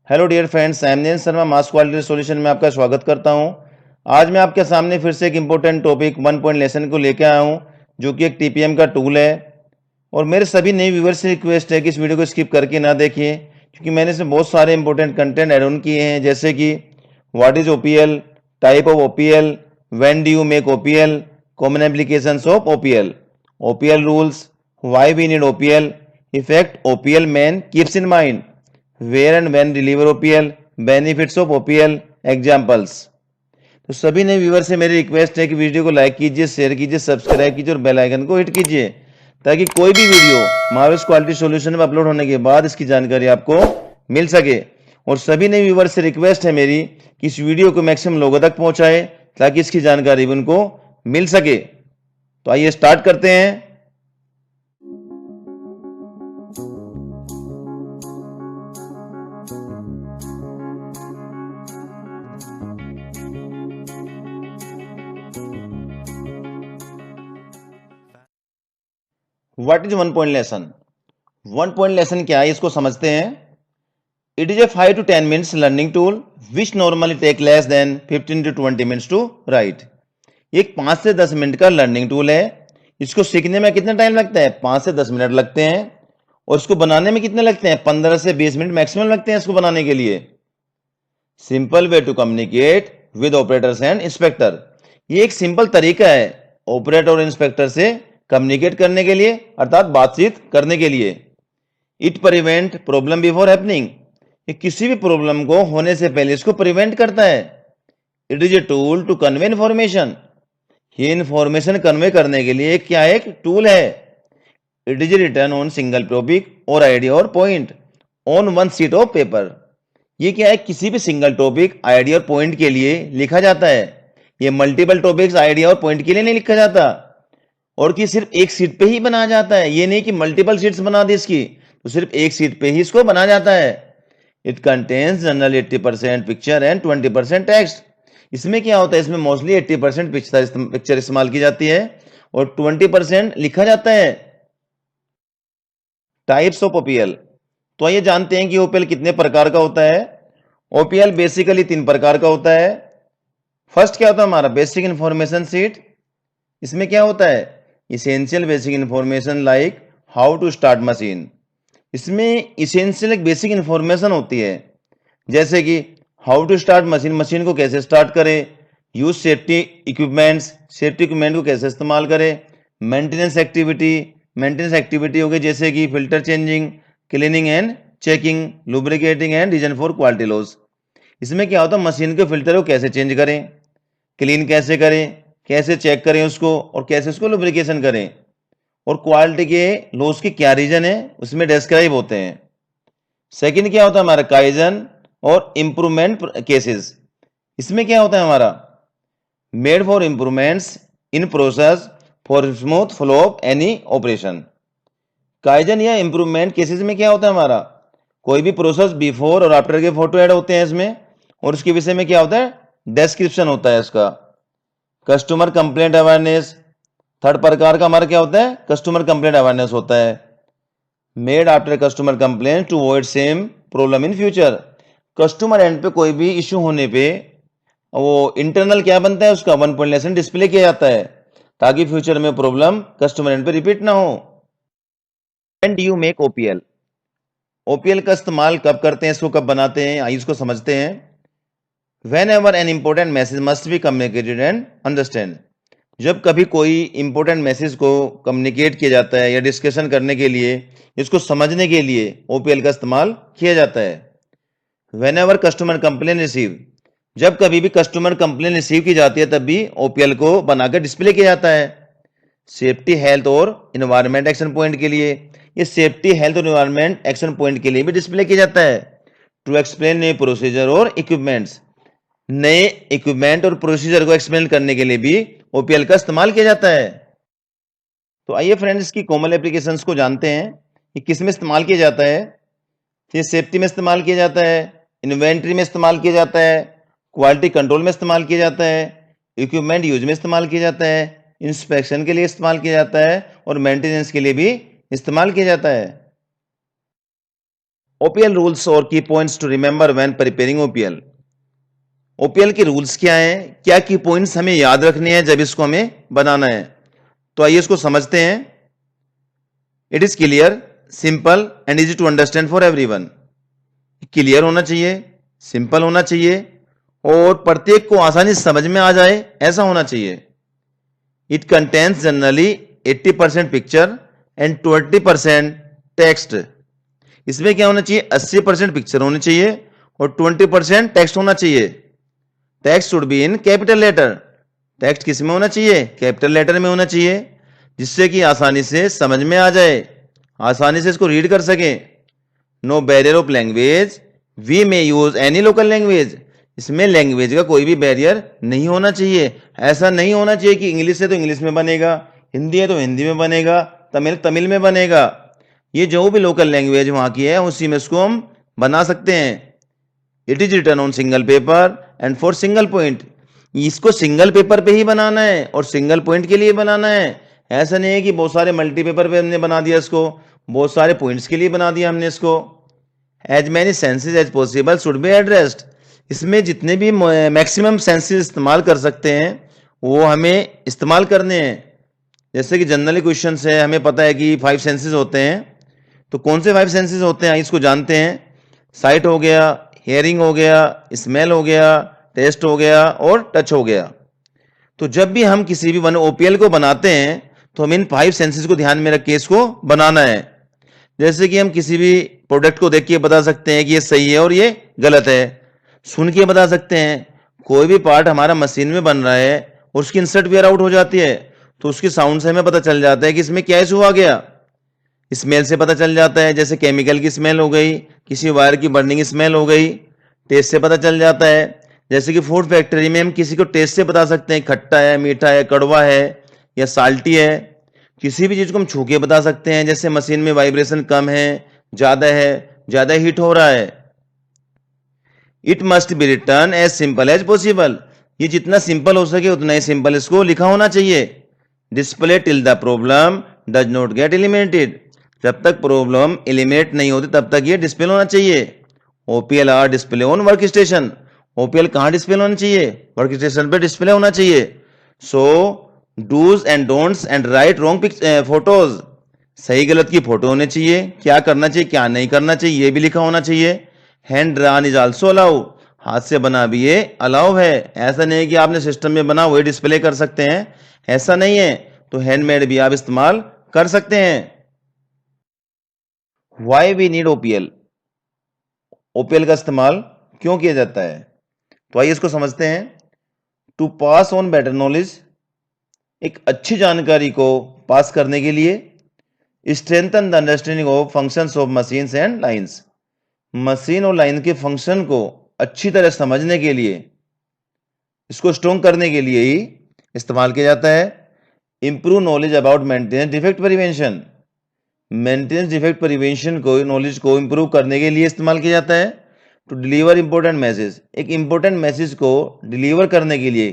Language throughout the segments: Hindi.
Hello dear friends, I am Neeraj Sharma, mass quality solution में आपका स्वागत करता हूं। आज मैं आपके सामने फिर से एक इम्पोर्टेंट टॉपिक 1 पॉइंट लेसन को लेकर आया हूं, जो कि एक टीपीएम का टूल है। और मेरे सभी नए व्यूवर्स से रिक्वेस्ट है कि इस वीडियो को स्किप करके ना देखिए, क्योंकि मैंने इसमें बहुत सारे इंपॉर्टेंट कंटेंट ऐड ऑन किए हैं, जैसे कि what is OPL, type of OPL, when do you make OPL, common applications of OPL, OPL rules, why we need OPL, effect OPL man keeps in mind, where and when deliver OPL, benefits of OPL, examples. तो सभी नए व्यूअर से मेरी रिक्वेस्ट है कि वीडियो को लाइक कीजिए, शेयर कीजिए, सब्सक्राइब कीजिए और बेल आइकन को हिट कीजिए, ताकि कोई भी वीडियो मार्वल्स क्वालिटी सॉल्यूशन में अपलोड होने के बाद इसकी जानकारी आपको मिल सके। और सभी नए व्यूअर से रिक्वेस्ट है मेरी कि इस वीडियो को मैक्सिमम लोगों तक पहुंचाए, ताकि इसकी जानकारी भी उनको मिल सके। तो आइए स्टार्ट करते हैं। What is 1 point lesson? 1 point lesson क्या है, इसको समझते हैं। It is a 5 to 10 minutes learning tool which normally take less than 15 to 20 minutes to write. एक 5 से 10 मिनट का लर्निंग टूल है। इसको सीखने में कितना टाइम लगता है? 5 से 10 मिनट लगते हैं। और इसको बनाने में कितने लगते हैं? 15 से 20 मिनट मैक्सिमम लगते हैं इसको बनाने के लिए। Simple way to communicate with operators and inspector. ये एक सिंपल तरीका है ऑपरेटर और इंस्पेक्टर से कम्युनिकेट करने के लिए, अर्थात बातचीत करने के लिए। It prevent problem before happening. ये किसी भी प्रॉब्लम को होने से पहले इसको प्रिवेंट करता है। It is a tool to convey information. ये इंफॉर्मेशन कन्वे करने के लिए क्या एक टूल है। It is written on single topic और आइडिया और point on one sheet of paper. ये क्या है, किसी भी सिंगल टॉपिक, आइडिया और पॉइंट के लिए लिखा जाता है। ये मल्टीपल टॉपिक्स, आइडिया और पॉइंट के लिए नहीं लिखा जाता, और कि सिर्फ एक सीट पे ही बनाया जाता है। ये नहीं कि मल्टीपल सीट्स बना दी इसकी, तो सिर्फ एक सीट पे ही इसको बनाया जाता है। It contains general 80% picture and 20% text. इसमें क्या होता है, इसमें मोस्टली 80% पिक्चर इस्तेमाल की जाती है और 20% लिखा जाता है। Types of OPL. तो आइए जानते हैं कि ओपीएल कितने प्रकार का होता है। ओपीएल बेसिकली 3 प्रकार का होता है। फर्स्ट क्या होता है हमारा? Basic information sheet. इसमें क्या होता है? Essential basic information like how to start machine. इसमें इसेंशियल एक बेसिक इंफॉर्मेशन होती है, जैसे कि how to start machine, machine को कैसे स्टार्ट करें, use safety equipments, safety equipment को कैसे इस्तेमाल करें, मेंटेनेंस एक्टिविटी, मेंटेनेंस एक्टिविटी हो गई जैसे कि filter changing, cleaning and checking, lubricating and reason for quality loss. इसमें क्या होता है, मशीन के फिल्टर को कैसे चेंज करें, क्लीन कैसे करें, कैसे चेक करें उसको, और कैसे उसको लुब्रिकेशन करें, और क्वालिटी के लॉस की क्या रीजन है उसमें डिस्क्राइब होते हैं। सेकंड क्या होता है हमारा? काइजन और इंप्रूवमेंट केसेस। इसमें क्या होता है हमारा? Made for improvements in process for smooth flow of any operation. Kaizen या इंप्रूवमेंट केसेस में क्या होता है हमारा? कोई भी प्रोसेस बिफोर और आफ्टर के फोटो ऐड होते हैं इसमें, और उसके विषय में क्या होता है? डिस्क्रिप्शन होता है इसका। Customer complaint awareness. थर्ड प्रकार का हमारा क्या होता है? कस्टमर कंप्लेंट अवेयरनेस होता है। Made after customer complaint to avoid same problem in future. Customer end पे कोई भी इश्यू होने पे वो इंटरनल क्या बनता है उसका? 1 पॉइंट लेसन डिस्प्ले किया जाता है, ताकि फ्यूचर में प्रॉब्लम कस्टमर एंड पे रिपीट ना हो। When do you make OPL? OPL का इस्तेमाल कब करते हैं, इसको कब बनाते हैं, आइए इसको समझते हैं। Whenever an important message must be communicated and understand। जब कभी कोई इंपॉर्टेंट मैसेज को कम्युनिकेट किया जाता है या डिस्कशन करने के लिए, इसको समझने के लिए ओपीएल का इस्तेमाल किया जाता है। Whenever customer complain receive. जब कभी भी कस्टमर कंप्लेन रिसीव की जाती है, तब भी ओपीएल को बनाकर डिस्प्ले किया जाता है। सेफ्टी, हेल्थ और इन्वायरमेंट एक्शन पॉइंट के लिए, ये सेफ्टी, हेल्थ और इन्वायरमेंट एक्शन पॉइंट के लिए भी डिस्प्ले किया जाता है। टू एक्सप्लेन न्यू प्रोसीजर और इक्विपमेंट्स। नए इक्विपमेंट और प्रोसीजर को एक्सप्लेन करने के लिए भी ओपीएल का इस्तेमाल किया जाता है। तो आइए फ्रेंड्स, इसकी कॉमन एप्लीकेशंस को जानते हैं कि किस में इस्तेमाल किया जाता है। ये सेफ्टी में इस्तेमाल किया जाता है, इन्वेंट्री में इस्तेमाल किया जाता है, क्वालिटी कंट्रोल में इस्तेमाल किया जाता है, इक्विपमेंट यूज में इस्तेमाल किया जाता है, इंस्पेक्शन के लिए इस्तेमाल किया जाता है, और मेंटेनेंस के लिए भी इस्तेमाल किया जाता है। ओपीएल रूल्स और key points to remember when preparing OPL. OPL के रूल्स क्या हैं, क्या की पॉइंट्स हमें याद रखने हैं जब इसको हमें बनाना है, तो आइए इसको समझते हैं। It is clear, simple and easy to understand for everyone. Clear होना चाहिए, सिंपल होना चाहिए और प्रत्येक को आसानी से समझ में आ जाए ऐसा होना चाहिए। It contains generally 80% picture and 20% text. इसमें क्या होना चाहिए, 80% पिक्चर होनी चाहिए और 20% टेक्स्ट होना चाहिए। Text should be in capital letter. Text किस में होना चाहिए, कैपिटल लेटर में होना चाहिए, जिससे कि आसानी से समझ में आ जाए, आसानी से इसको रीड कर सके। No barrier of language, we may use any local language. इसमें लैंग्वेज का कोई भी बैरियर नहीं होना चाहिए। ऐसा नहीं होना चाहिए कि इंग्लिश है तो इंग्लिश में बनेगा, हिंदी है तो हिंदी में बनेगा, तमिल तमिल में बनेगा। ये जो भी लोकल लैंग्वेज वहां की है उसी में इसको हम बना सकते हैं। It is written on single paper and for single point. इसको सिंगल पेपर पे ही बनाना है और सिंगल पॉइंट के लिए बनाना है। ऐसा नहीं है कि बहुत सारे मल्टी पेपर पे हमने बना दिया इसको, बहुत सारे पॉइंट्स के लिए बना दिया हमने इसको। As many senses as possible should be addressed. इसमें जितने भी मैक्सिमम सेंसेज इस्तेमाल कर सकते हैं वो हमें इस्तेमाल करने हैं। जैसे कि जनरली क्वेश्चन है, हमें पता है कि 5 सेंसेज होते हैं, तो कौन से 5 सेंसेज होते हैं इसको जानते हैं। साइट हो गया, हियरिंग हो गया, स्मेल हो गया, टेस्ट हो गया और टच हो गया। तो जब भी हम किसी भी वन ओपीएल को बनाते हैं तो हम इन 5 सेंसेस को ध्यान में रख के इसको बनाना है। जैसे कि हम किसी भी प्रोडक्ट को देख के बता सकते हैं कि ये सही है और ये गलत है, सुन के बता सकते हैं। कोई भी पार्ट हमारा मशीन में बन रहा है और उसकी इंसर्ट वेयर आउट हो जाती है तो उसकी साउंड से हमें पता चल जाता है कि इसमें क्या इशू आ गया। स्मेल से पता चल जाता है, जैसे केमिकल की स्मेल हो गई, किसी वायर की बर्निंग स्मेल हो गई। टेस्ट से पता चल जाता है, जैसे कि फूड फैक्ट्री में हम किसी को टेस्ट से बता सकते हैं खट्टा है, मीठा है, कड़वा है या साल्टी है। किसी भी चीज को हम छू के बता सकते हैं, जैसे मशीन में वाइब्रेशन कम है, ज्यादा हीट हो रहा है। It must be return as simple as possible. ये जितना सिंपल हो सके उतना ही सिंपल इसको लिखा होना चाहिए। Display till the problem does not get eliminated. जब तक प्रॉब्लम एलिमिनेट नहीं होती तब तक ये डिस्प्ले होना चाहिए। OPL are display on work station. OPL कहां डिस्प्ले होना चाहिए, वर्क स्टेशन पे डिस्प्ले होना चाहिए। So dos and don'ts and right wrong photos. सही गलत की फोटो होनी चाहिए, क्या करना चाहिए क्या नहीं करना चाहिए ये भी लिखा होना चाहिए। Hand drawn is also allow. हाथ से बना भी ये अलाउ है। ऐसा नहीं है कि आपने सिस्टम में बना वही डिस्प्ले कर सकते हैं, ऐसा नहीं है। तो हैंडमेड भी आप इस्तेमाल कर सकते हैं। Why we need OPL. OPL का इस्तेमाल क्यों किया जाता है, तो आइए इसको समझते हैं। To pass on better knowledge. एक अच्छी जानकारी को पास करने के लिए। Strengthen the understanding of functions of machines and lines. Machine और लाइन के फंक्शन को अच्छी तरह समझने के लिए, इसको स्ट्रॉन्ग करने के लिए ही इस्तेमाल किया जाता है। Improve knowledge about maintenance defect prevention. Maintenance defect prevention को, नॉलेज को इंप्रूव करने के लिए इस्तेमाल किया जाता है। To deliver important message. एक इंपॉर्टेंट मैसेज को डिलीवर करने के लिए,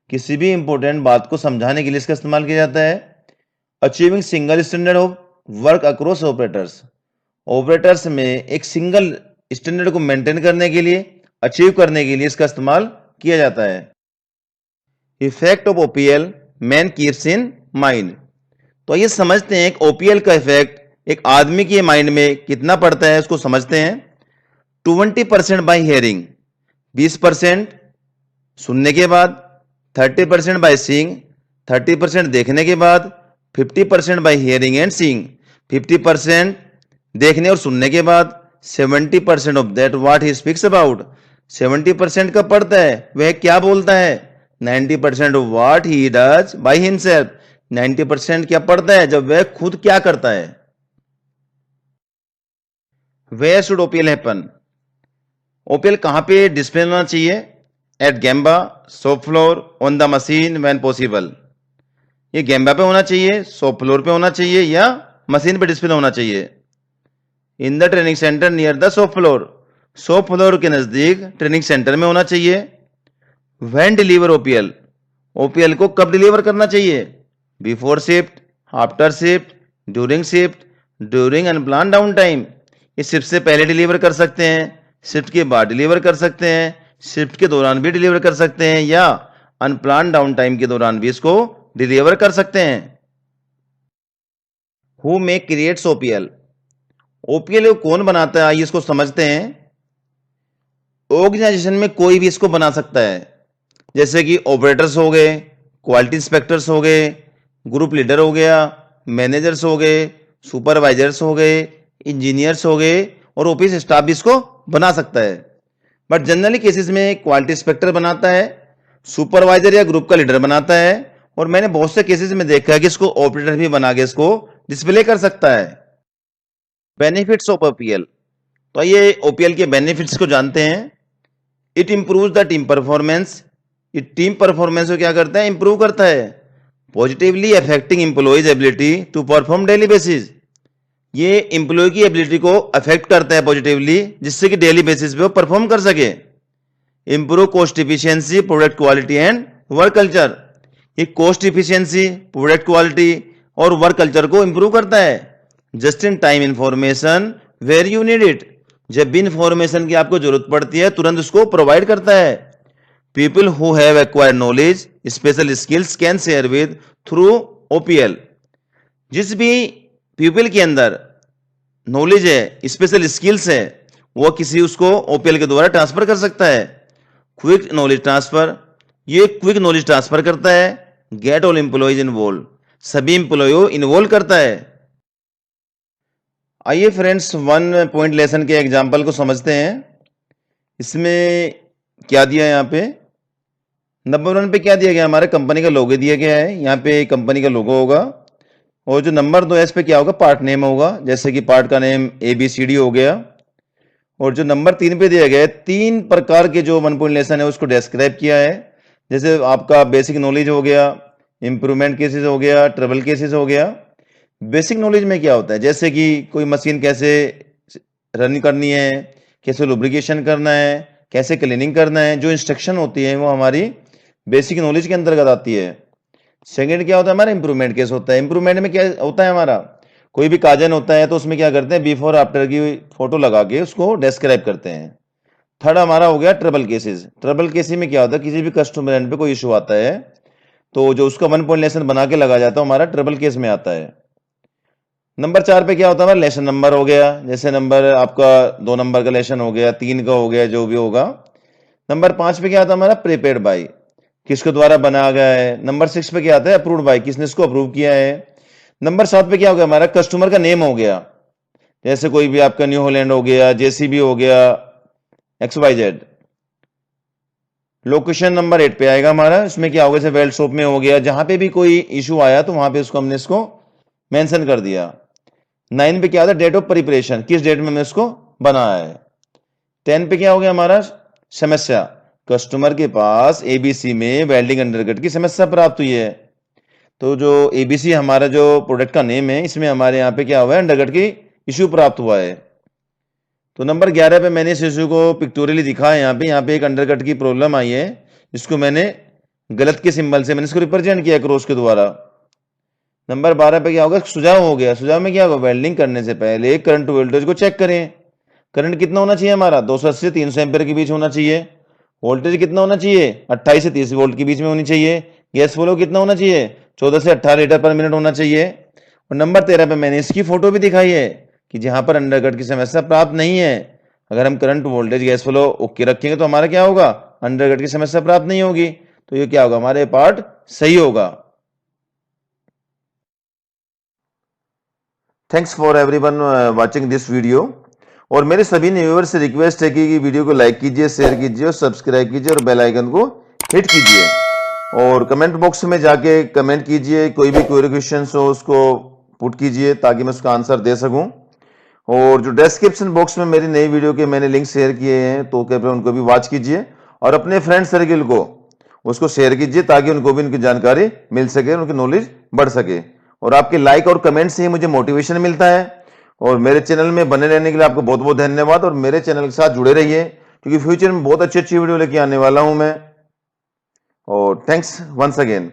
किसी भी इंपॉर्टेंट बात को समझाने के लिए इसका इस्तेमाल किया जाता है। Achieving single standard of work across operators. Operators में एक सिंगल स्टैंडर्ड को मेंटेन करने के लिए, अचीव करने के लिए इसका इस्तेमाल किया जाता है। Effect of OPL man keeps in mind. तो ये समझते हैं कि ओपीएल का इफेक्ट एक आदमी के माइंड में कितना पड़ता है, उसको समझते हैं। 20% बाय हियरिंग, 20% सुनने के बाद, 30% बाय सीइंग, 30% देखने के बाद, 50% बाय हियरिंग एंड सीइंग, 50% देखने और सुनने के बाद, 70% of that what he speaks about. 70% का पढ़ता है वह क्या बोलता है। 90% of what he does by himself. 90% क्या पढ़ता है जब वह खुद क्या करता है। Where should OPL happen. OPL कहां पे डिस्प्ले होना चाहिए। At gemba, shop floor, on the machine when possible. ये गैम्बा पे होना चाहिए, शॉप फ्लोर पे होना चाहिए या मशीन पे डिस्प्ले होना चाहिए। In the training centre near the shop floor. Shop floor के नजदीक ट्रेनिंग सेंटर में होना चाहिए। When deliver ओपीएल। ओपीएल को कब डिलीवर करना चाहिए। Before shift, after shift, during shift, during unplanned down time. ये शिफ्ट से पहले डिलीवर कर सकते हैं, शिफ्ट के बाद डिलीवर कर सकते हैं, शिफ्ट के दौरान भी डिलीवर कर सकते हैं, या अनप्लान डाउन टाइम के दौरान भी इसको डिलीवर कर सकते हैं। Who may creates ओपीएल? ओपीएल कौन बनाता है, आइए इसको समझते हैं। ऑर्गेनाइजेशन में कोई भी इसको बना सकता है, जैसे कि ऑपरेटर्स हो गए, क्वालिटी इंस्पेक्टर्स हो गए, ग्रुप लीडर हो गया, मैनेजर्स हो गए, सुपरवाइजर्स हो गए, इंजीनियर्स हो गए, और ऑफिस स्टाफ भी इसको बना सकता है। बट जनरली केसेस में क्वालिटी इंस्पेक्टर बनाता है, सुपरवाइजर या ग्रुप का लीडर बनाता है, और मैंने बहुत से केसेस में देखा है कि इसको ऑपरेटर भी बना के इसको डिस्प्ले कर सकता है। बेनिफिट्स ऑफ ओपीएल, तो ये ओपीएल के बेनिफिट्स को जानते हैं। It improves the team performance, ये टीम परफॉर्मेंस को क्या करता है, इंप्रूव करता है। Positively affecting employees ability to perform daily basis, ये एम्प्लॉय की एबिलिटी को अफेक्ट करता है पॉजिटिवली, जिससे कि डेली बेसिस पे वो परफॉर्म कर सके। Improve cost efficiency, product quality and work culture, ये कॉस्ट इफिशियंसी, प्रोडक्ट क्वालिटी और वर्क कल्चर को इंप्रूव करता है। Just in time information where you need it, जब भी इंफॉर्मेशन की आपको जरूरत पड़ती है तुरंत उसको प्रोवाइड करता है। People who have acquired knowledge special skills can share with through OPL, जिस भी पीपल के अंदर नॉलेज है, स्पेशल स्किल्स है, वो किसी उसको ओपीएल के द्वारा ट्रांसफर कर सकता है। क्विक नॉलेज ट्रांसफर, ये क्विक नॉलेज ट्रांसफर करता है। गेट ऑल एम्प्लॉइज इन्वॉल्व, सभी एम्प्लॉय को इन्वॉल्व करता है। आइए फ्रेंड्स, 1 पॉइंट लेसन के एग्जाम्पल को समझते हैं। इसमें क्या दिया है, यहाँ पे नंबर 1 पे क्या दिया गया, हमारे कंपनी का लोगो दिया गया है, यहाँ पे कंपनी का लोगो होगा। और जो नंबर 2 है इस पे क्या होगा, पार्ट नेम होगा, जैसे कि पार्ट का नेम ABCD हो गया। और जो नंबर 3 पे दिया गया है, 3 प्रकार के जो 1 पॉइंट लेसन है उसको डिस्क्राइब किया है। जैसे आपका बेसिक नॉलेज हो गया, इंप्रूवमेंट केसेस हो गया, ट्रबल केसेस हो गया। बेसिक नॉलेज में क्या होता है, जैसे कि कोई मशीन कैसे रन करनी है, कैसे लुब्रिकेशन करना है, कैसे क्लीनिंग करना है, जो इंस्ट्रक्शन होती है वो हमारी बेसिक नॉलेज के अंतर्गत आती है। सेकंड क्या होता है, हमारा इंप्रूवमेंट केस होता है। इंप्रूवमेंट में क्या होता है, हमारा कोई भी काजन होता है तो उसमें क्या करते हैं, बिफोर आफ्टर की फोटो लगा के उसको डिस्क्राइब करते हैं। थर्ड हमारा हो गया ट्रबल केसेस। ट्रबल केसेस में क्या होता है, किसी भी कस्टमर एंड पे कोई इशू आता है तो जो उसका 1 पॉइंट लेसन बना के लगा जाता है हमारा ट्रबल केस में आता है। नंबर 4 पे क्या होता है, हमारा लेसन नंबर हो गया, जैसे नंबर आपका 2 नंबर का लेसन हो गया, 3 का हो गया, जो भी होगा। नंबर 5 पे क्या आता है, हमारा प्रिपेयर्ड बाय, किसके द्वारा बनाया गया है। नंबर 6 पे क्या आता है, अप्रूव्ड बाय, किसने इसको अप्रूव किया है। नंबर 7 पे क्या हो गया, हमारा कस्टमर का नेम हो गया, जैसे कोई भी आपका न्यू हॉलैंड हो गया, JCB हो गया, XYZ। लोकेशन नंबर 8 पे आएगा हमारा, इसमें क्या होगा, जैसे वेल्ड शॉप में हो गया, जहां पे भी कोई इशू आया तो वहां पे उसको हमने इसको मेंशन कर दिया। 9 पे क्या होता है, डेट ऑफ प्रिपरेशन, किस डेट में हमने इसको बनाया है। 10 पे क्या हो गया हमारा, समस्या, कस्टमर के पास ABC में वेल्डिंग अंडरकट की समस्या प्राप्त हुई है, तो जो ABC हमारा जो प्रोडक्ट का नेम है, इसमें हमारे यहाँ पे क्या हुआ है, अंडरकट की इश्यू प्राप्त हुआ है। तो नंबर 11 पे मैंने इस इश्यू को पिक्टोरियली दिखा है, यहाँ पे एक अंडरकट की प्रॉब्लम आई है, इसको मैंने गलत के सिंबल से मैंने इसको रिप्रेजेंट किया क्रॉस के द्वारा। नंबर 12 पे क्या होगा, सुझाव हो गया। सुझाव में क्या होगा, वेल्डिंग करने से पहले करंट वोल्टेज को चेक करें। करंट कितना होना चाहिए हमारा, 280 से 300 एम्पीयर के बीच होना चाहिए। वोल्टेज कितना होना चाहिए, 28 से 30 वोल्ट के बीच में होनी चाहिए। गैस फ्लो कितना होना चाहिए, 14 से 18 लीटर पर मिनट होना चाहिए। और नंबर 13 पे मैंने इसकी फोटो भी दिखाई है कि जहां पर अंडरकट की समस्या प्राप्त नहीं है, अगर हम current voltage gas flow okay रखेंगे तो हमारा क्या होगा, अंडरकट की समस्या प्राप्त नहीं होगी। तो ये क्या होगा, हमारे पार्ट सही होगा। Thanks for everyone watching this video. और मेरे सभी व्यूअर्स से रिक्वेस्ट है कि वीडियो को लाइक कीजिए, शेयर कीजिए और सब्सक्राइब कीजिए और बेल आइकन को हिट कीजिए। और कमेंट बॉक्स में जाके कमेंट कीजिए, कोई भी क्वेरी क्वेश्चन हो उसको पुट कीजिए ताकि मैं उसका आंसर दे सकूं। और जो डिस्क्रिप्शन बॉक्स में मेरी नई वीडियो के मैंने लिंक शेयर किए हैं तो कृपया उनको भी वॉच कीजिए और अपने फ्रेंड सर्किल को उसको शेयर कीजिए ताकि उनको भी उनकी जानकारी मिल सके, उनकी नॉलेज बढ़ सके। और आपके लाइक और कमेंट से ही मुझे मोटिवेशन मिलता है। और मेरे चैनल में बने रहने के लिए आपको बहुत बहुत धन्यवाद। और मेरे चैनल के साथ जुड़े रहिए क्योंकि फ्यूचर में बहुत अच्छी अच्छी वीडियो लेके आने वाला हूं मैं। और थैंक्स वंस अगेन।